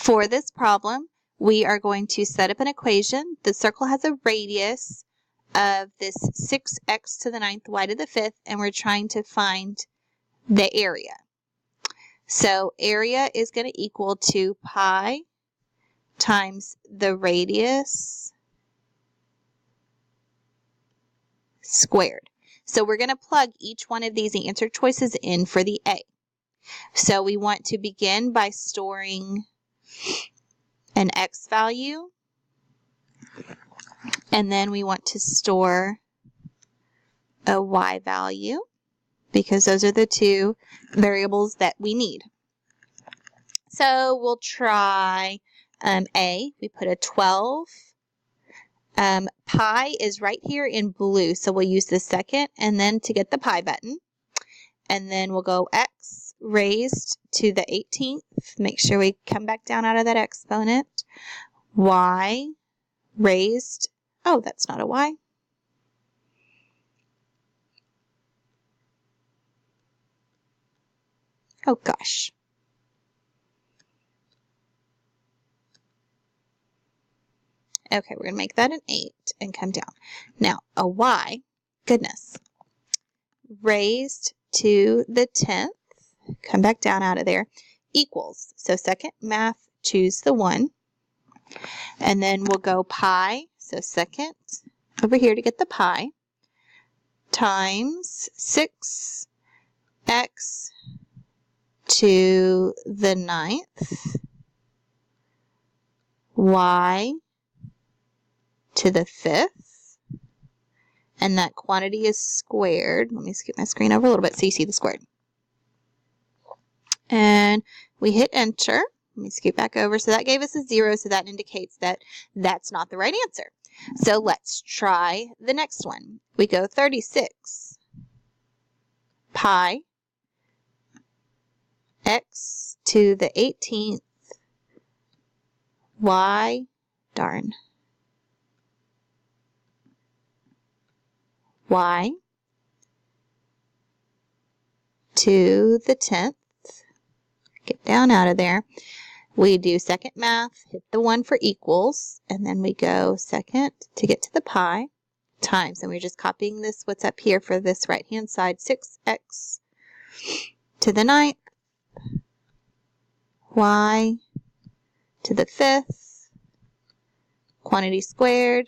For this problem, we are going to set up an equation. The circle has a radius of this 6x to the 9th y to the 5th, and we're trying to find the area. So area is going to equal to pi times the radius squared. So we're going to plug each one of these answer choices in for the A. So we want to begin by storing an x value, and then we want to store a y value because those are the two variables that we need. So we'll try A. We put a 12. Pi is right here in blue, so we'll use the second and then to get the pi button. And then we'll go x raised to the 18th. Make sure we come back down out of that exponent. Y raised, oh, that's not a y. Oh, gosh. Okay, we're going to make that an 8 and come down. Now, a y, goodness, raised to the 10th, come back down out of there, equals. So second math, choose the 1. And then we'll go pi, so second over here to get the pi, times 6x to the 9th, y to the 5th, and that quantity is squared. Let me scoot my screen over a little bit so you see the squared. And we hit enter. Let me scoot back over. So that gave us a 0, so that indicates that that's not the right answer. So let's try the next one. We go 36 pi x to the 18th y, darn, y to the 10th. Get down out of there. We do second math, hit the 1 for equals, and then we go second to get to the pi, times, and we're just copying this, what's up here for this right-hand side, 6x to the 9th, y to the 5th, quantity squared,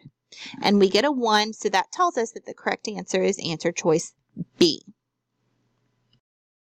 and we get a 1, so that tells us that the correct answer is answer choice B.